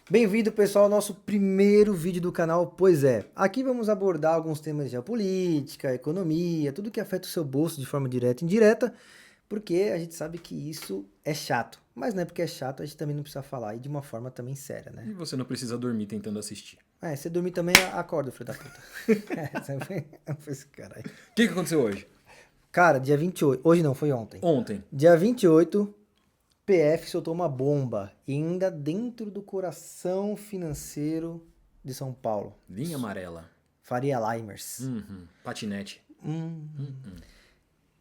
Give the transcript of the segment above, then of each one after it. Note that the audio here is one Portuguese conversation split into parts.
Bem-vindo, pessoal, ao nosso primeiro vídeo do canal. Pois é, aqui vamos abordar alguns temas de geopolítica, economia, tudo que afeta o seu bolso de forma direta e indireta, porque a gente sabe que isso é chato. Mas não é porque é chato, a gente também não precisa falar e de uma forma também séria, né? E você não precisa dormir tentando assistir. Se dormir também, acorda, filho da puta. Foi esse cara aí. O que aconteceu hoje? Cara, dia 28, hoje não, foi ontem. Ontem, Dia 28, PF soltou uma bomba, e ainda dentro do coração financeiro de São Paulo. linha amarela. Faria Limers. Patinete.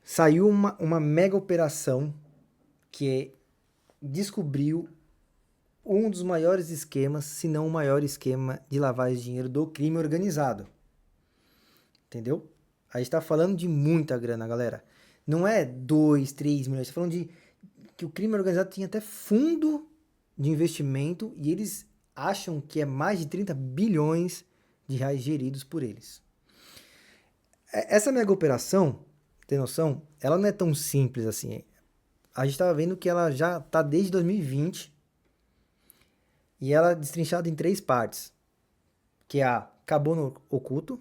Saiu uma mega operação que descobriu um dos maiores esquemas, se não o maior esquema de lavagem de dinheiro do crime organizado. Entendeu? A gente tá falando de muita grana, galera. Não é 2, 3 milhões. Tá falando de que o crime organizado tinha até fundo de investimento e eles acham que é mais de 30 bilhões de reais geridos por eles. Essa mega operação, tem noção? Ela não é tão simples assim. A gente estava vendo que ela já está desde 2020 e ela é destrinchada em 3 partes, que é a Carbono Oculto,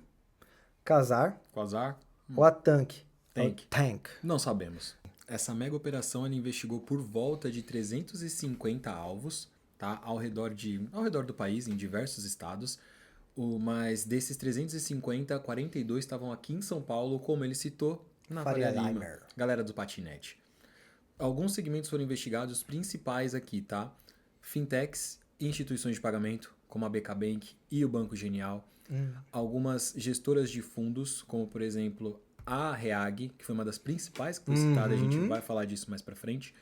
Casar Quasar. ou a Tank. Ou Tank. Tank. Não sabemos. Essa mega operação ela investigou por volta de 350 alvos, tá? Ao redor do país, em diversos estados. Mas desses 350, 42 estavam aqui em São Paulo, como ele citou, na Faria Faria Lima. Limer. Galera do patinete. Alguns segmentos foram investigados, os principais aqui, tá? Fintechs e instituições de pagamento, como a BK Bank e o Banco Genial. Algumas gestoras de fundos, como por exemplo a Reag, que foi uma das principais que foi citada, a gente vai falar disso mais pra frente.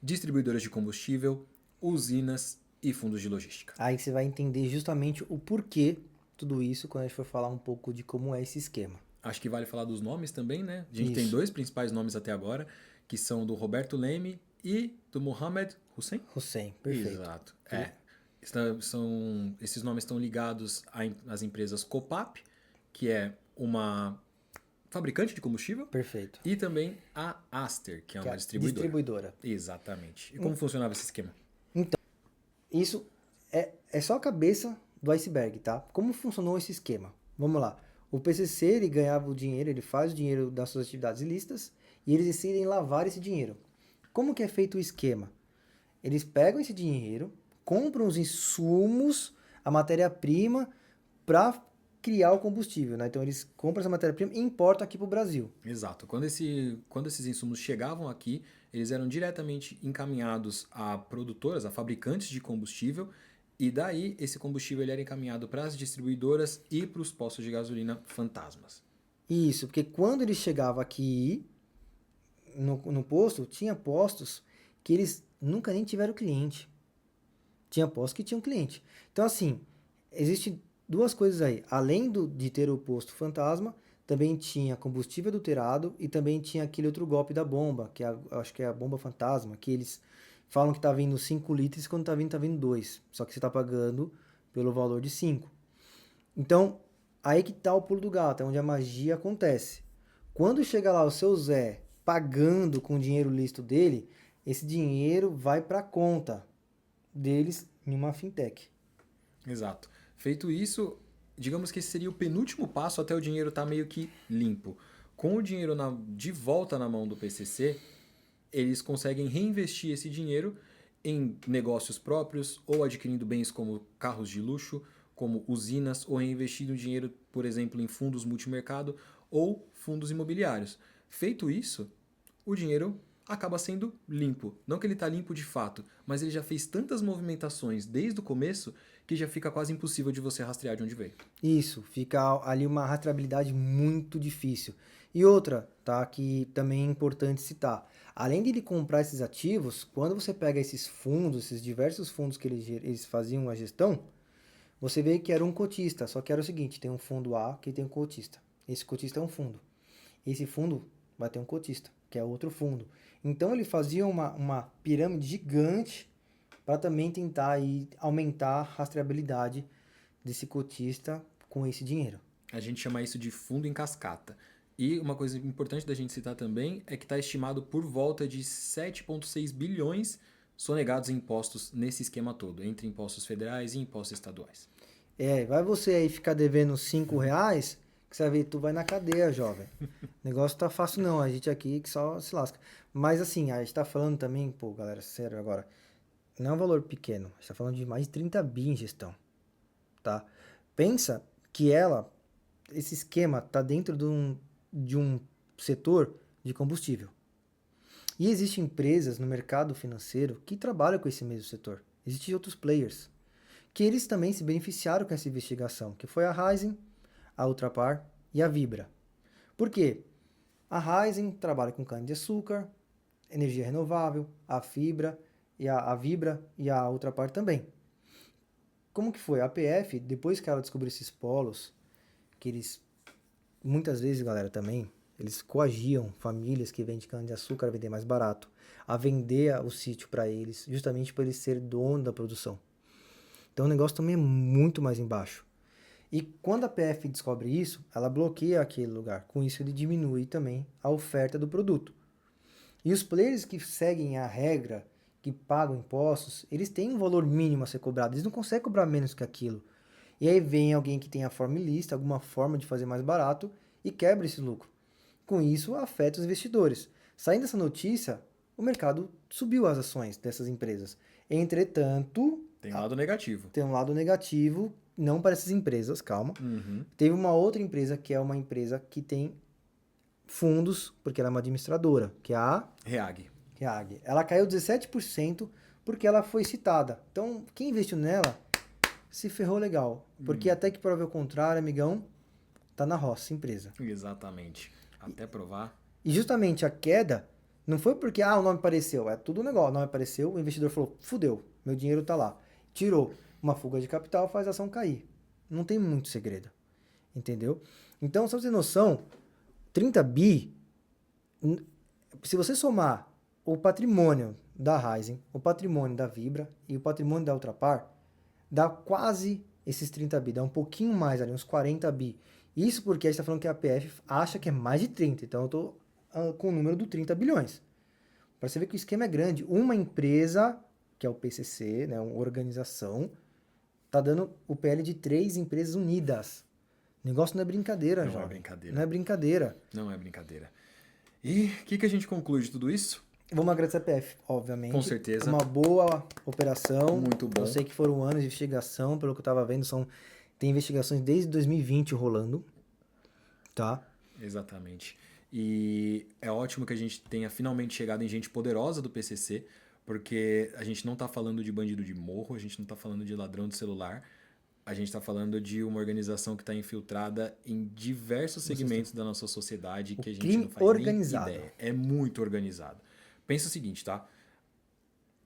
Distribuidoras de combustível, usinas e fundos de logística. Aí você vai entender justamente o porquê tudo isso quando a gente for falar um pouco de como é esse esquema. Acho que vale falar dos nomes também, né? A gente tem Isso. 2 principais nomes até agora, que são do Roberto Leme e do Mohamed Hussein. Hussein, perfeito. Exato. Esses nomes estão ligados às empresas Copap, que é uma fabricante de combustível, Perfeito. e também a Aster, que é Que é uma a distribuidora. distribuidora. Exatamente. E como funcionava esse esquema? Isso é só a cabeça do iceberg, tá? Como funcionou esse esquema? Vamos lá. O PCC, ele ganhava o dinheiro, ele faz o dinheiro das suas atividades ilícitas e eles decidem lavar esse dinheiro. Como que é feito o esquema? Eles pegam esse dinheiro, compram os insumos, a matéria-prima para criar o combustível, né? Então eles compram essa matéria-prima e importam aqui para o Brasil. Exato. Quando esses insumos chegavam aqui, eles eram diretamente encaminhados a produtoras, a fabricantes de combustível, e daí esse combustível ele era encaminhado para as distribuidoras e para os postos de gasolina fantasmas. Isso, porque quando ele chegava aqui no posto, tinha postos que eles nunca nem tiveram cliente. Tinha postos que tinham cliente. Então, assim, existem 2 coisas aí. Além de ter o posto fantasma, também tinha combustível adulterado e também tinha aquele outro golpe da bomba, que acho que é a bomba fantasma, que eles falam que tá vindo 5 litros, quando tá vindo 2. Só que você tá pagando pelo valor de 5. Então, aí que tá o pulo do gato, é onde a magia acontece. Quando chega lá o seu Zé pagando com o dinheiro lícito dele, esse dinheiro vai para a conta deles em uma fintech. Exato. Feito isso, digamos que esse seria o penúltimo passo até o dinheiro estar meio que limpo. Com o dinheiro de volta na mão do PCC, eles conseguem reinvestir esse dinheiro em negócios próprios ou adquirindo bens como carros de luxo, como usinas, ou reinvestindo dinheiro, por exemplo, em fundos multimercado ou fundos imobiliários. Feito isso, o dinheiro acaba sendo limpo. Não que ele está limpo de fato, mas ele já fez tantas movimentações desde o começo que já fica quase impossível de você rastrear de onde veio. Isso, fica ali uma rastreabilidade muito difícil. E outra, tá, que também é importante citar. Além de ele comprar esses ativos, quando você pega esses fundos, esses diversos fundos que eles faziam a gestão, você vê que era um cotista, só que era o seguinte, tem um fundo A que tem um cotista. Esse cotista é um fundo. Esse fundo vai ter um cotista, que é outro fundo. Então ele fazia uma pirâmide gigante para também tentar aí aumentar a rastreabilidade desse cotista com esse dinheiro. A gente chama isso de fundo em cascata. E uma coisa importante da gente citar também é que está estimado por volta de 7,6 bilhões sonegados em impostos nesse esquema todo, entre impostos federais e impostos estaduais. Vai você aí ficar devendo R$ 5, que você vai ver, tu vai na cadeia, jovem. O negócio tá fácil não, a gente aqui que só se lasca. Mas assim, a gente tá falando também, pô, galera, sério agora, não é um valor pequeno, a gente tá falando de mais de 30 bi em gestão, tá? Pensa que esse esquema tá dentro de um setor de combustível. E existem empresas no mercado financeiro que trabalham com esse mesmo setor. Existem outros players que eles também se beneficiaram com essa investigação, que foi a Raizen, a Ultrapar e a Vibra. Por quê? A Raizen trabalha com cana-de-açúcar, energia renovável, a Vibra e a Ultrapar também. Como que foi? A APF, depois que ela descobriu esses polos, que eles, muitas vezes, galera, também, eles coagiam famílias que vendem cana-de-açúcar a vender mais barato, a vender o sítio para eles, justamente para eles serem dono da produção. Então o negócio também é muito mais embaixo. E quando a PF descobre isso, ela bloqueia aquele lugar. Com isso ele diminui também a oferta do produto. E os players que seguem a regra, que pagam impostos, eles têm um valor mínimo a ser cobrado. Eles não conseguem cobrar menos que aquilo. E aí vem alguém que tem a formulista, alguma forma de fazer mais barato e quebra esse lucro. Com isso afeta os investidores. Saindo dessa notícia, o mercado subiu as ações dessas empresas. Entretanto, Tem um lado negativo. tem um lado negativo, não para essas empresas, calma. Teve uma outra empresa que é uma empresa que tem fundos, porque ela é uma administradora, que é a Reag. Reag. Ela caiu 17% porque ela foi citada. Então, quem investiu nela se ferrou legal. Porque até que prove o contrário, amigão, tá na roça, empresa. Exatamente. Até provar. E justamente a queda não foi porque o nome apareceu, é tudo um negócio. O nome apareceu, o investidor falou, fudeu, meu dinheiro tá lá. Tirou uma fuga de capital, faz a ação cair. Não tem muito segredo. Entendeu? Então, só pra você ter noção, 30 bi, se você somar o patrimônio da Raizen, o patrimônio da Vibra e o patrimônio da Ultrapar, dá quase esses 30 bi, dá um pouquinho mais ali, uns 40 bi. Isso porque a gente está falando que a PF acha que é mais de 30, então eu estou com o número do 30 bilhões. Para você ver que o esquema é grande. Uma empresa, que é o PCC, né, uma organização, tá dando o PL de 3 empresas unidas. O negócio não é brincadeira, Não jovem. é brincadeira. Não é brincadeira. Não é brincadeira. E o que a gente conclui de tudo isso? Vamos agradecer a PF, obviamente. Com certeza. Uma boa operação. Muito bom. Eu sei que foram anos de investigação, pelo que eu estava vendo, tem investigações desde 2020 rolando, tá? Exatamente. E é ótimo que a gente tenha finalmente chegado em gente poderosa do PCC, porque a gente não está falando de bandido de morro, a gente não está falando de ladrão de celular, a gente está falando de uma organização que está infiltrada em diversos segmentos da nossa sociedade que a gente não faz organizado. nem ideia. É muito organizado. Pensa o seguinte, tá?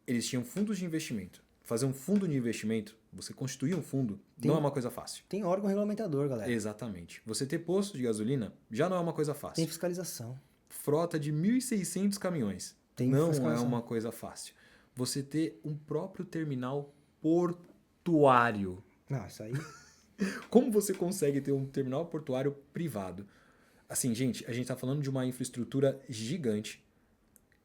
Eles tinham fundos de investimento. Fazer um fundo de investimento, você constituir um fundo, não é uma coisa fácil. Tem órgão regulamentador, galera. Exatamente. Você ter posto de gasolina já não é uma coisa fácil. Tem fiscalização. Frota de 1.600 caminhões. Tem não é fiscalização. uma coisa fácil. Você ter um próprio terminal portuário. Não, isso aí... Como você consegue ter um terminal portuário privado? Assim, gente, a gente está falando de uma infraestrutura gigante,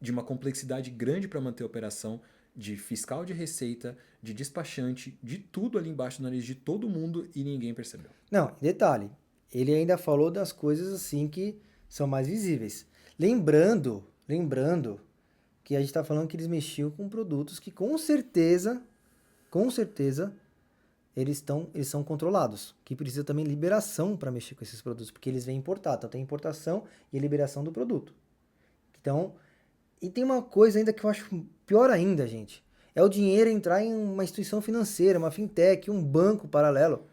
de uma complexidade grande para manter a operação, de fiscal de receita, de despachante, de tudo ali embaixo do nariz de todo mundo e ninguém percebeu. Não, detalhe, ele ainda falou das coisas assim que são mais visíveis. Lembrando que a gente está falando que eles mexiam com produtos que com certeza, eles são controlados, que precisa também liberação para mexer com esses produtos, porque eles vêm importar, então tem importação e a liberação do produto. Então, e tem uma coisa ainda que eu acho pior ainda, gente, é o dinheiro entrar em uma instituição financeira, uma fintech, um banco paralelo.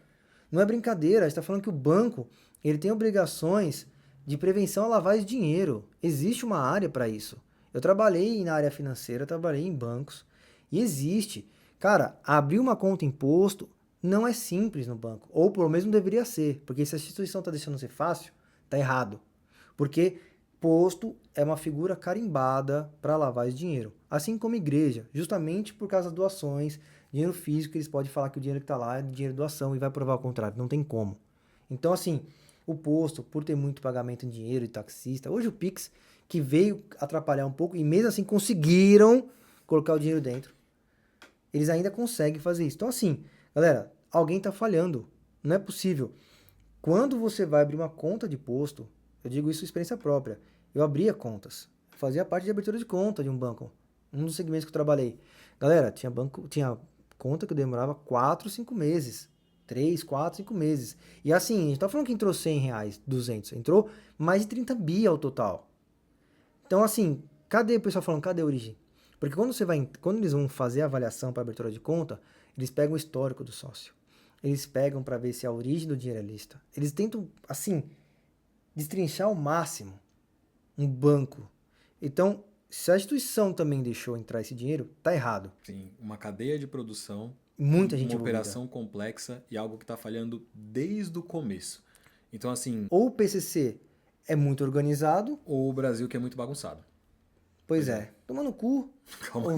Não é brincadeira, a gente está falando que o banco ele tem obrigações de prevenção à lavagem de dinheiro. Existe uma área para isso. Eu trabalhei na área financeira, trabalhei em bancos, e existe. Cara, abrir uma conta em imposto não é simples no banco, ou pelo menos não deveria ser, porque se a instituição está deixando ser fácil, tá errado. Porque posto é uma figura carimbada para lavar esse dinheiro. Assim como igreja, justamente por causa das doações, dinheiro físico, eles podem falar que o dinheiro que está lá é dinheiro de doação e vai provar o contrário, não tem como. Então, assim, o posto, por ter muito pagamento em dinheiro e taxista, hoje o Pix, que veio atrapalhar um pouco, e mesmo assim conseguiram colocar o dinheiro dentro. eles ainda conseguem fazer isso. Então, assim, galera, alguém está falhando. Não é possível. Quando você vai abrir uma conta de posto, eu digo isso por experiência própria. Eu abria contas. Fazia parte de abertura de conta de um banco. Um dos segmentos que eu trabalhei. Galera, tinha conta que demorava 4, 5 meses. 3, 4, 5 meses. E assim, a gente tá falando que entrou R$ 100, 200. Entrou mais de 30 bi ao total. Então, assim, cadê o pessoal falando, cadê a origem? Porque quando eles vão fazer a avaliação para abertura de conta, eles pegam o histórico do sócio. Eles pegam para ver se a origem do dinheiro é lícita. Eles tentam, assim, destrinchar ao máximo um banco. Então, se a instituição também deixou entrar esse dinheiro, tá errado. Sim, uma cadeia de produção, Muita gente uma envolvida. operação complexa e algo que está falhando desde o começo. Então, assim, Ou o PCC é muito organizado, ou o Brasil que é muito bagunçado. pois é, toma no cu. Calma. Ou